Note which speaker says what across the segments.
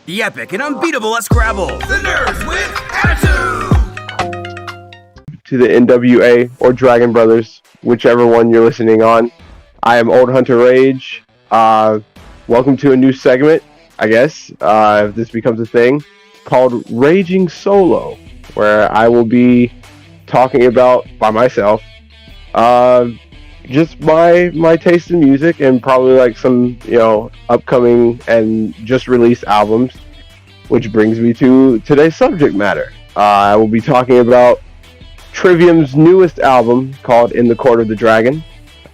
Speaker 1: The epic and unbeatable Scrabble. The nerds with attitude.
Speaker 2: To the N.W.A. or Dragon Brothers, whichever one you're listening on. I am OldHunterRage. Welcome to a new segment, I guess, if this becomes a thing, called Raging Solo, where I will be talking about, by myself, just my taste in music and probably like some, upcoming and just released albums, which brings me to today's subject matter. I will be talking about Trivium's newest album called In the Court of the Dragon.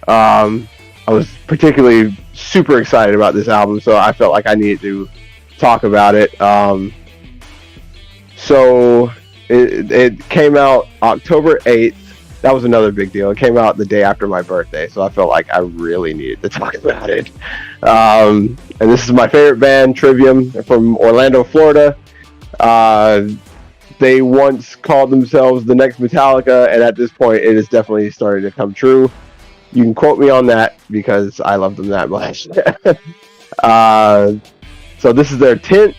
Speaker 2: I was particularly super excited about this album, so I felt like I needed to talk about it. So it came out October 8th. That was another big deal. It came out the day after my birthday, so I felt like I really needed to talk about it. And this is my favorite band, Trivium, from Orlando, Florida. They once called themselves the next Metallica, and at this point, it is definitely starting to come true. You can quote me on that because I love them that much. So this is their 10th,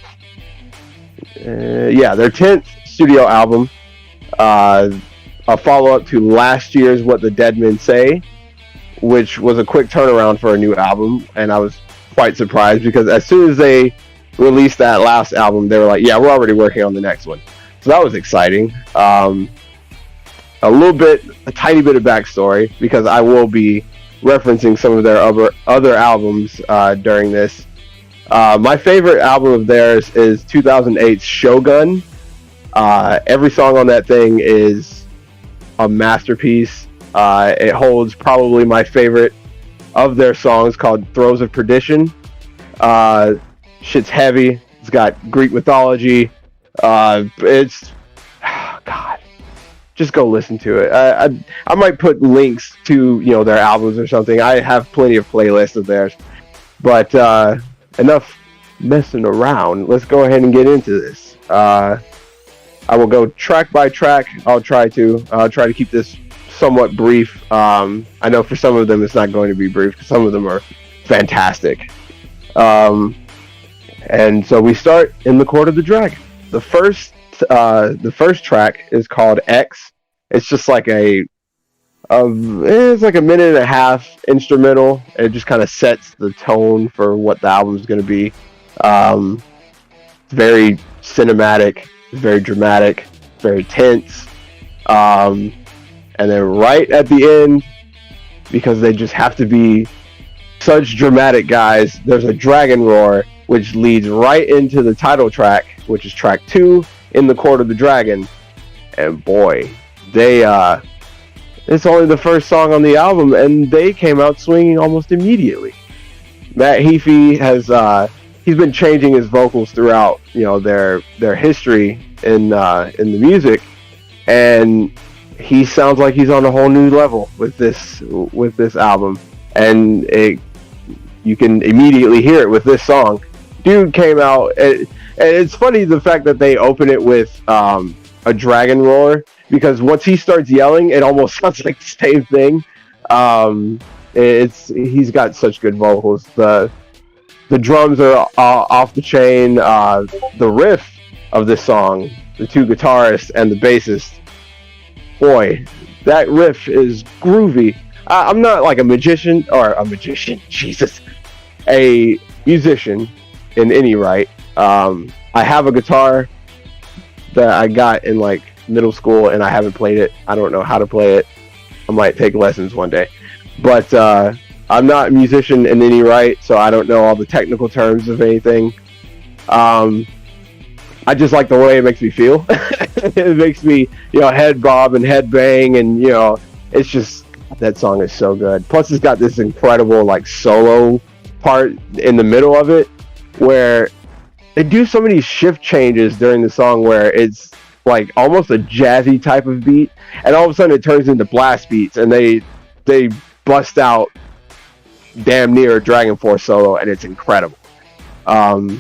Speaker 2: their 10th studio album. A follow-up to last year's What the Dead Men Say, which was a quick turnaround for a new album, and I was quite surprised because as soon as they released that last album, they were like, yeah, we're already working on the next one. So that was exciting. A tiny bit of backstory, because I will be referencing some of their other albums during this. My favorite album of theirs is 2008's Shogun. Every song on that thing is a masterpiece. It holds probably my favorite of their songs, called Throes of Perdition. Shit's heavy. It's got Greek mythology. Just go listen to it. I might put links to their albums or something. I have plenty of playlists of theirs. But enough messing around. Let's go ahead and get into this. I will go track by track. I'll try to keep this somewhat brief. I know for some of them it's not going to be brief, because some of them are fantastic. And so we start in the Court of the Dragon. The first track is called X. It's just like it's like a minute and a half instrumental. It just kind of sets the tone for what the album is going to be. It's very cinematic. It's very dramatic, very tense. And then right at the end, because they just have to be such dramatic guys, there's a dragon roar, which leads right into the title track, which is track 2, In the Court of the Dragon. And boy, it's only the first song on the album, and they came out swinging almost immediately. Matt Heafy has he's been changing his vocals throughout, their history in the music, and he sounds like he's on a whole new level with this album, and you can immediately hear it with this song. Dude came out, and it's funny the fact that they open it with a dragon roar, because once he starts yelling, it almost sounds like the same thing. He's got such good vocals. The drums are off the chain. The riff of this song, the two guitarists and the bassist, boy, that riff is groovy. I'm not like a musician, Jesus, a musician in any right. I have a guitar that I got in like middle school, and I haven't played it. I don't know how to play it. I might take lessons one day, but I'm not a musician in any right, so I don't know all the technical terms of anything. I just like the way it makes me feel. It makes me, head bob and head bang, and it's just, that song is so good. Plus, it's got this incredible like solo part in the middle of it, where they do so many shift changes during the song, where it's like almost a jazzy type of beat, and all of a sudden it turns into blast beats, and they bust out damn near a Dragon Force solo, and it's incredible. I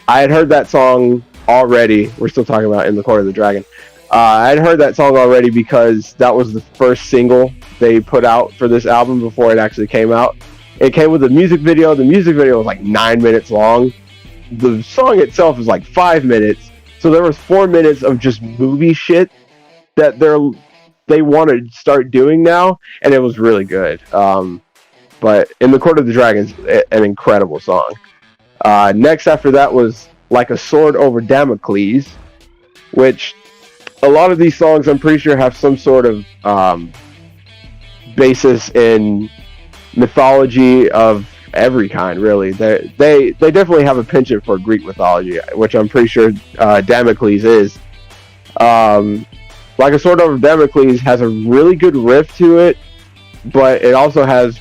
Speaker 2: had heard that song already. We're still talking about In the Court of the Dragon. I had heard that song already because that was the first single they put out for this album before it actually came out. It came with a music video. The music video was like 9 minutes long, the song itself is like 5 minutes, so there was 4 minutes of just movie shit that they want to start doing now, and it was really good. But In the Court of the Dragons, an incredible song. Next after that was Like a Sword Over Damocles, which a lot of these songs I'm pretty sure have some sort of basis in mythology of every kind, really. They definitely have a penchant for Greek mythology, which I'm pretty sure Damocles is. Like a Sword Over Damocles has a really good riff to it, but it also has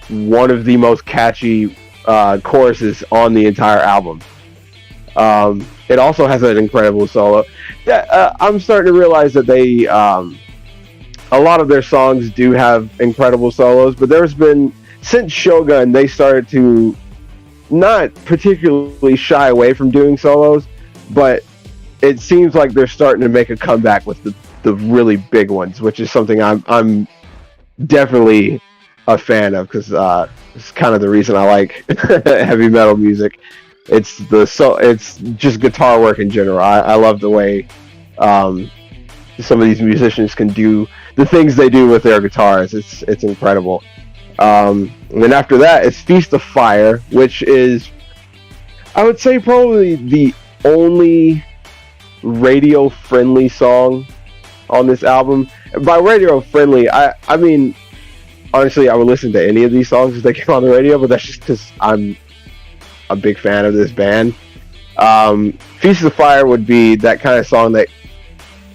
Speaker 2: one of the most catchy choruses on the entire album. It also has an incredible solo. I'm starting to realize that they a lot of their songs do have incredible solos, but there's been, since Shogun, they started to not particularly shy away from doing solos, but it seems like they're starting to make a comeback with the really big ones, which is something I'm definitely a fan of, because it's kind of the reason I like heavy metal music. It's just guitar work in general. I love the way some of these musicians can do the things they do with their guitars. It's incredible. And then after that, it's Feast of Fire, which is, I would say, probably the only radio-friendly song on this album. By radio-friendly, I mean, honestly, I would listen to any of these songs if they came on the radio, but that's just because I'm a big fan of this band. Feast of Fire would be that kind of song that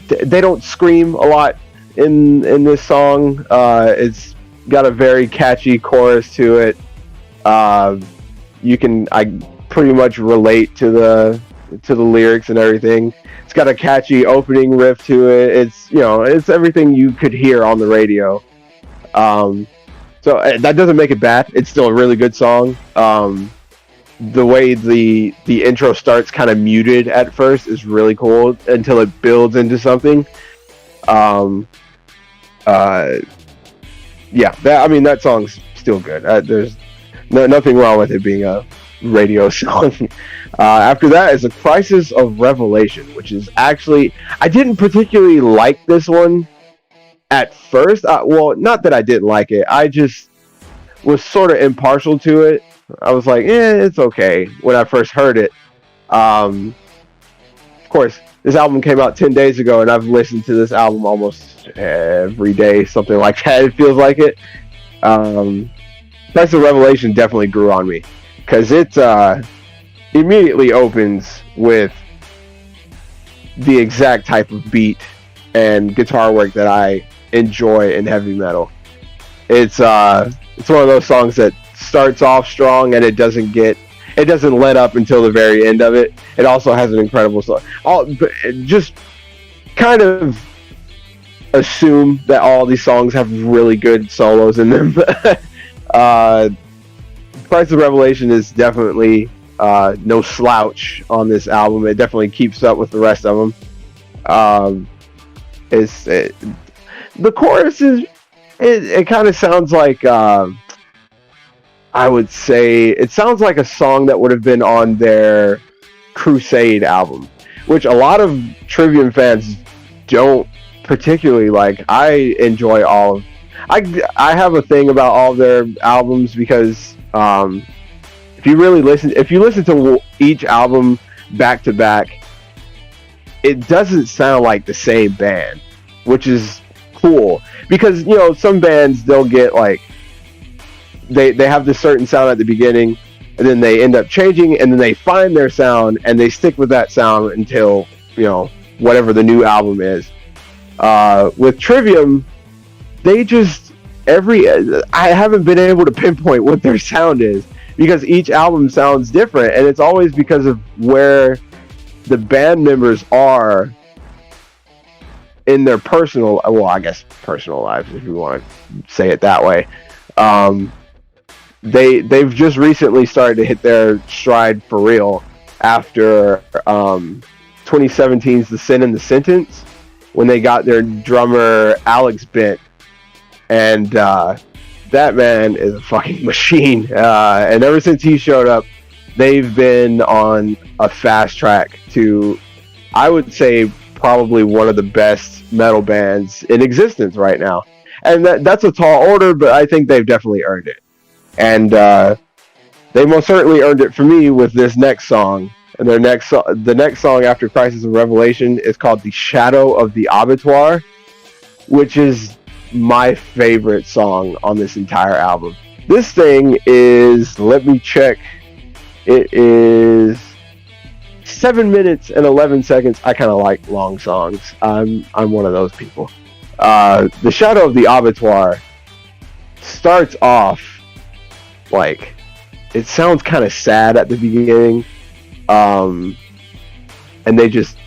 Speaker 2: they don't scream a lot in this song. It's got a very catchy chorus to it. I pretty much relate to the lyrics and everything. It's got a catchy opening riff to it. It's everything you could hear on the radio. So that doesn't make it bad. It's still a really good song. The way the intro starts kind of muted at first is really cool until it builds into something. That song's still good. There's nothing wrong with it being a radio song. After that is A Crisis of Revelation, which is actually, I didn't particularly like this one at first. Well, not that I didn't like it. I just was sort of impartial to it. I was like, it's okay when I first heard it. Of course, this album came out 10 days ago, and I've listened to this album almost every day, something like that. It feels like it. Crisis of Revelation definitely grew on me, because it immediately opens with the exact type of beat and guitar work that I enjoy in heavy metal. It's one of those songs that starts off strong and it doesn't let up until the very end of it. It also has an incredible song. Just kind of assume that all these songs have really good solos in them. Crisis of Revelation is definitely no slouch on this album. It definitely keeps up with the rest of them. The chorus is, it kind of sounds like, I would say, it sounds like a song that would have been on their Crusade album, which a lot of Trivium fans don't particularly like. I enjoy all of, I have a thing about all of their albums, because if you listen to each album back to back, it doesn't sound like the same band, which is cool, because some bands, they'll get like, they have this certain sound at the beginning, and then they end up changing, and then they find their sound and they stick with that sound until whatever the new album is. With Trivium, they just I haven't been able to pinpoint what their sound is, because each album sounds different, and it's always because of where the band members are in their personal lives, if you want to say it that way. They've just recently started to hit their stride for real after 2017's The Sin and the Sentence, when they got their drummer Alex bent, and that man is a fucking machine. And ever since he showed up, they've been on a fast track to, I would say, probably one of the best metal bands in existence right now. And that's a tall order, but I think they've definitely earned it. And they most certainly earned it for me with this next song. And the next song after Crisis of Revelation is called The Shadow of the Abattoir, which is my favorite song on this entire album. This thing is, let me check, it is 7 minutes and 11 seconds. I kind of like long songs. I'm one of those people. The Shadow of the Abattoir starts off like, it sounds kind of sad at the beginning. And they just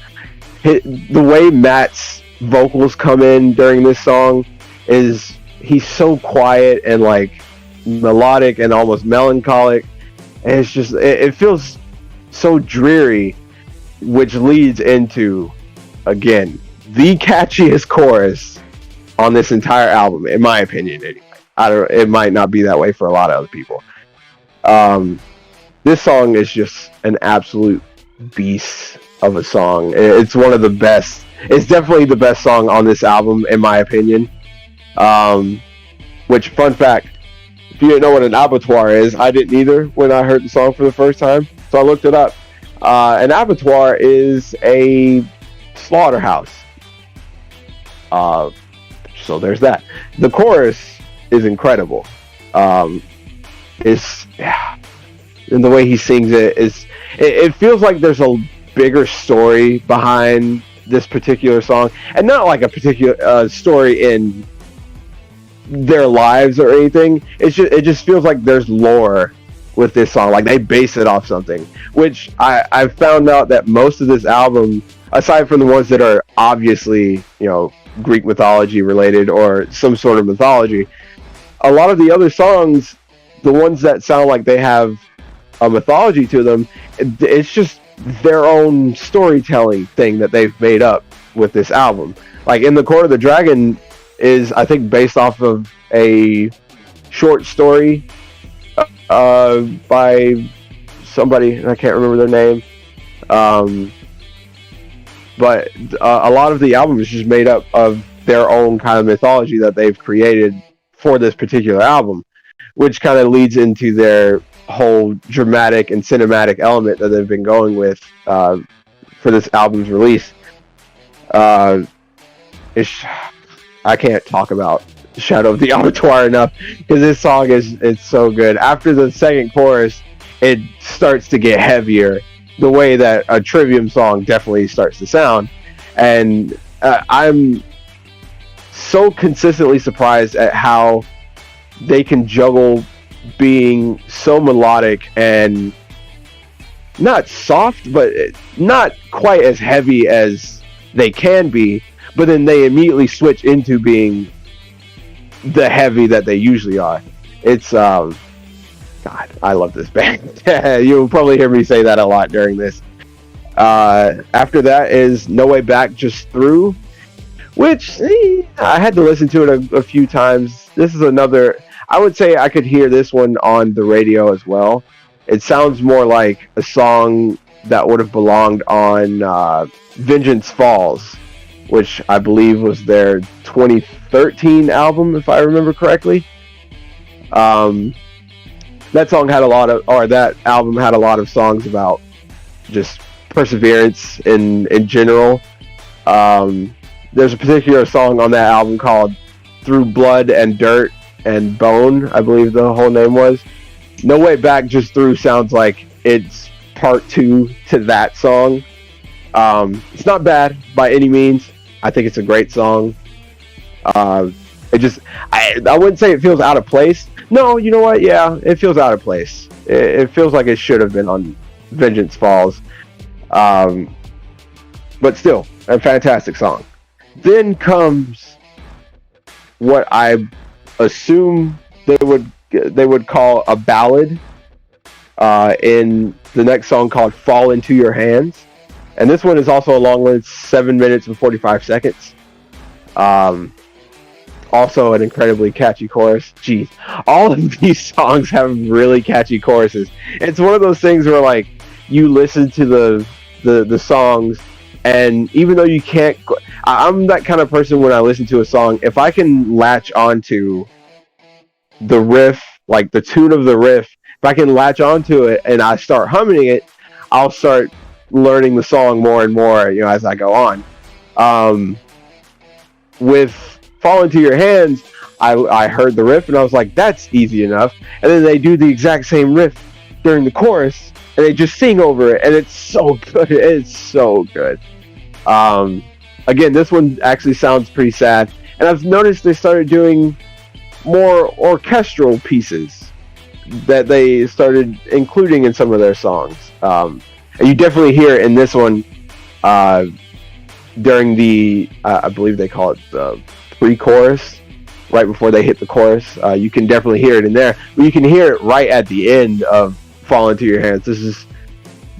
Speaker 2: hit, the way Matt's vocals come in during this song is, he's so quiet and like melodic and almost melancholic, and it's just, it feels so dreary, which leads into, again, the catchiest chorus on this entire album, in my opinion. Anyway, it might not be that way for a lot of other people. This song is just an absolute beast of a song. It's one of the best. It's definitely the best song on this album, in my opinion. Which, fun fact, if you didn't know what an abattoir is, I didn't either when I heard the song for the first time. So I looked it up. An abattoir is a slaughterhouse. So there's that. The chorus is incredible. It's, and the way he sings it feels like there's a bigger story behind this particular song, and not like a particular story in their lives or anything. It just feels like there's lore with this song, like they base it off something, which I found out that most of this album, aside from the ones that are obviously, Greek mythology related or some sort of mythology, a lot of the other songs, the ones that sound like they have a mythology to them, it's just their own storytelling thing that they've made up with this album. Like In the Court of the Dragon is, I think, based off of a short story by somebody, I can't remember their name. But a lot of the album is just made up of their own kind of mythology that they've created for this particular album, which kind of leads into their whole dramatic and cinematic element that they've been going with for this album's release. I can't talk about Shadow of the Abattoir enough, because this song is so good. After the second chorus, it starts to get heavier, the way that a Trivium song definitely starts to sound. And I'm so consistently surprised at how they can juggle being so melodic and not soft, but not quite as heavy as they can be, but then they immediately switch into being the heavy that they usually are. It's God, I love this band. You'll probably hear me say that a lot during this. After that is No Way Back, Just Through, which I had to listen to it a few times. This is another, I would say I could hear this one on the radio as well. It sounds more like a song that would have belonged on Vengeance Falls, which I believe was their 2013 album, if I remember correctly. That album had a lot of songs about just perseverance in general. There's a particular song on that album called Through Blood and Dirt and Bone, I believe the whole name was. No Way Back, Just Through sounds like it's part 2 to that song. It's not bad by any means. I think it's a great song. I wouldn't say it feels out of place. No, you know what? Yeah, it feels out of place. It feels like it should have been on Vengeance Falls. But still, a fantastic song. Then comes what I assume they would call a ballad in the next song, called Fall Into Your Hands. And this one is also a long one. It's 7 minutes and 45 seconds. Also an incredibly catchy chorus. Jeez, all of these songs have really catchy choruses. It's one of those things where, like, you listen to the songs, and even though you can't, I'm that kind of person when I listen to a song, if I can latch onto the riff, like the tune of the riff, if I can latch onto it and I start humming it, I'll start learning the song more and more, as I go on. With Fall Into Your Hands, I heard the riff and I was like, that's easy enough. And then they do the exact same riff during the chorus and they just sing over it, and it's so good. It's so good. Again, this one actually sounds pretty sad, and I've noticed they started doing more orchestral pieces that they started including in some of their songs. And you definitely hear it in this one during the, I believe they call it the pre-chorus, right before they hit the chorus. You can definitely hear it in there, but you can hear it right at the end of Fall Into Your Hands. This is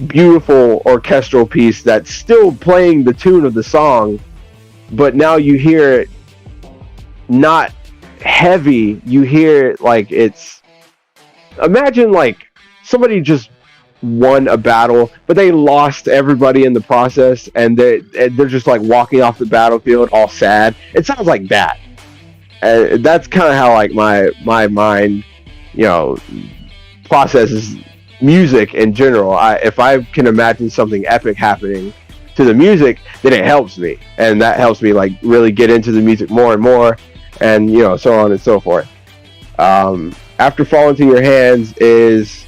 Speaker 2: beautiful orchestral piece that's still playing the tune of the song, but now you hear it not heavy. You hear it like it's, imagine like somebody just won a battle, but they lost everybody in the process, and they're just like walking off the battlefield all sad. It sounds like that. That's kind of how like my mind, processes music in general. If I can imagine something epic happening to the music, then it helps me, and that helps me like really get into the music more and more, and so on and so forth. After Fall Into Your Hands is,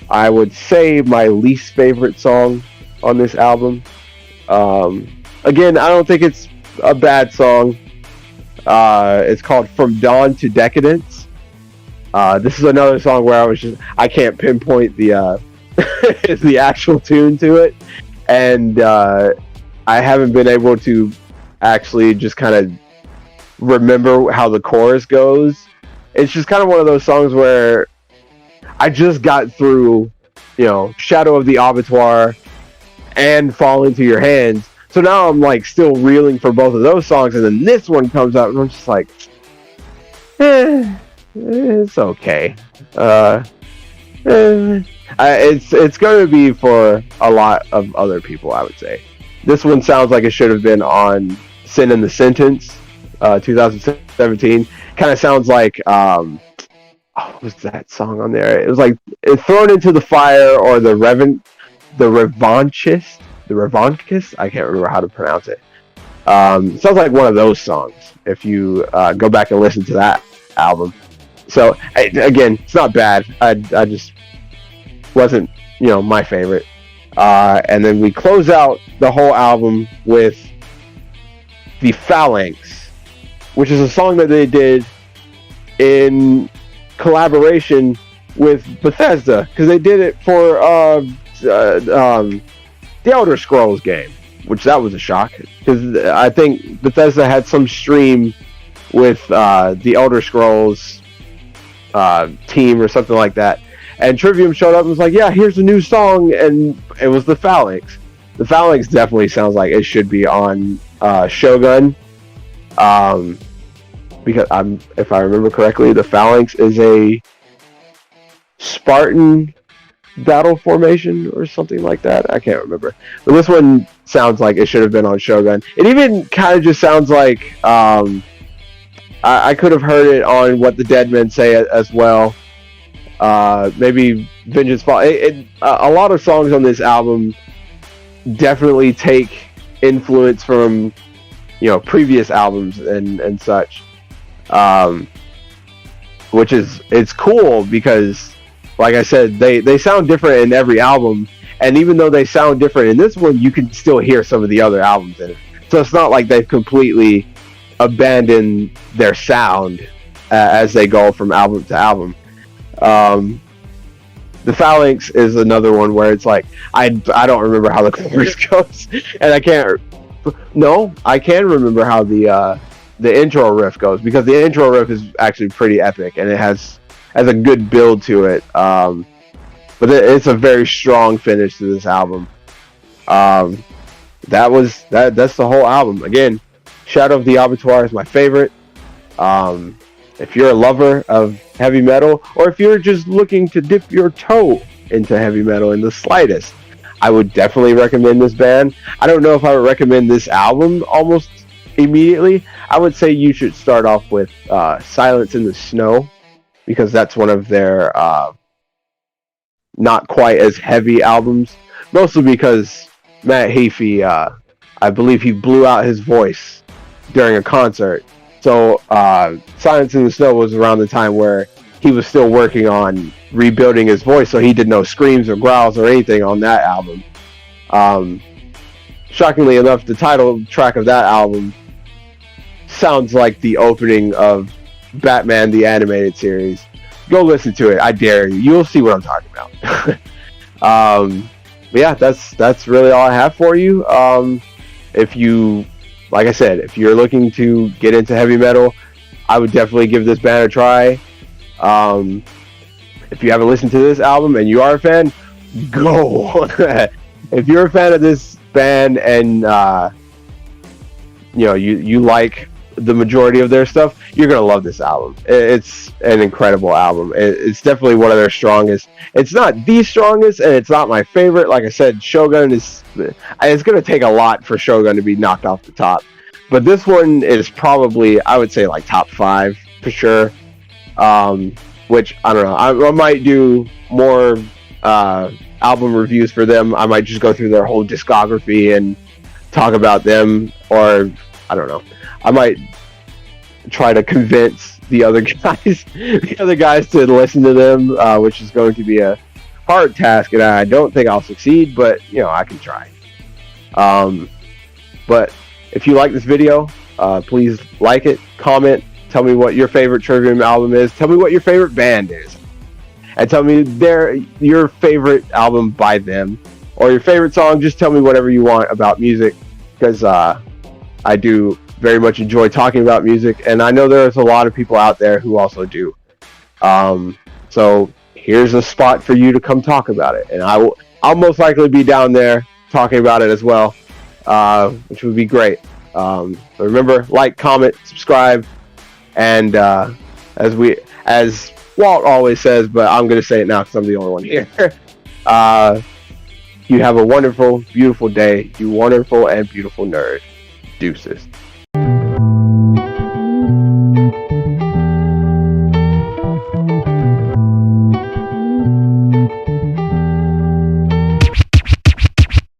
Speaker 2: I would say, my least favorite song on this album. Again, I don't think it's a bad song. It's called From Dawn to Decadence. This is another song where I can't pinpoint the the actual tune to it, and I haven't been able to actually just kind of remember how the chorus goes. It's just kind of one of those songs where I just got through, Shadow of the Abattoir and Fall Into Your Hands, so now I'm like still reeling for both of those songs, and then this one comes out and I'm just like, it's okay. It's going to be for a lot of other people, I would say. This one sounds like it should have been on Sin in the Sentence, 2017. Kind of sounds like, what was that song on there? It was like Thrown Into the Fire, or the Revanchist. I can't remember how to pronounce it. It sounds like one of those songs if you go back and listen to that album. So again, it's not bad. I just wasn't my favorite. And then we close out the whole album with the Phalanx, which is a song that they did in collaboration with Bethesda, because they did it for the Elder Scrolls game, which that was a shock, because I think Bethesda had some stream with the Elder Scrolls team or something like that, and Trivium showed up and was like, yeah, here's a new song, and it was the Phalanx. The Phalanx definitely sounds like it should be on Shogun, because if I remember correctly, the Phalanx is a Spartan battle formation or something like that. I can't remember, but this one sounds like it should have been on Shogun. It even kind of just sounds like I could have heard it on What the Dead Men Say as well. Maybe Vengeance Fall. A lot of songs on this album definitely take influence from previous albums and such, which is, it's cool because, like I said, they sound different in every album, and even though they sound different in this one, you can still hear some of the other albums in it. So it's not like they've completely abandoned their sound as they go from album to album. The Phalanx is another one where it's like I don't remember how the chorus goes, and I can remember how the intro riff goes, because the intro riff is actually pretty epic and it has a good build to it. But it's a very strong finish to this album. That's the whole album. Again, Shadow of the Abattoir is my favorite. If you're a lover of heavy metal, or if you're just looking to dip your toe into heavy metal in the slightest, I would definitely recommend this band. I don't know if I would recommend this album almost immediately. I would say you should start off with Silence in the Snow, because that's one of their not quite as heavy albums, mostly because Matt Heafy, I believe he blew out his voice during a concert. So Silence in the Snow was around the time where he was still working on rebuilding his voice, so he did no screams or growls or anything on that album. Shockingly enough, the title track of that album sounds like the opening of Batman the Animated Series. Go listen to it, I dare you. You'll see what I'm talking about. But yeah, that's really all I have for you. If you, like I said, if you're looking to get into heavy metal, I would definitely give this band a try. If you haven't listened to this album and you are a fan, go. If you're a fan of this band and you like the majority of their stuff, you're gonna love this album. It's an incredible album. It's definitely one of their strongest. It's not the strongest, and it's not my favorite. Like I said, Shogun is. It's gonna take a lot for Shogun to be knocked off the top, but this one is probably, I would say, like top 5 for sure. Which I don't know. I might do more album reviews for them. I might just go through their whole discography and talk about them, or I don't know. I might try to convince the other guys to listen to them, which is going to be a hard task, and I don't think I'll succeed, but I can try. But if you like this video, please like it, comment, tell me what your favorite Trivium album is, tell me what your favorite band is, and tell me your favorite album by them, or your favorite song. Just tell me whatever you want about music, because I do very much enjoy talking about music, and I know there's a lot of people out there who also do. So here's a spot for you to come talk about it, and I'll most likely be down there talking about it as well, which would be great. But remember, like, comment, subscribe, and as Walt always says, but I'm going to say it now because I'm the only one here. You have a wonderful, beautiful day, you wonderful and beautiful nerd. Deuces.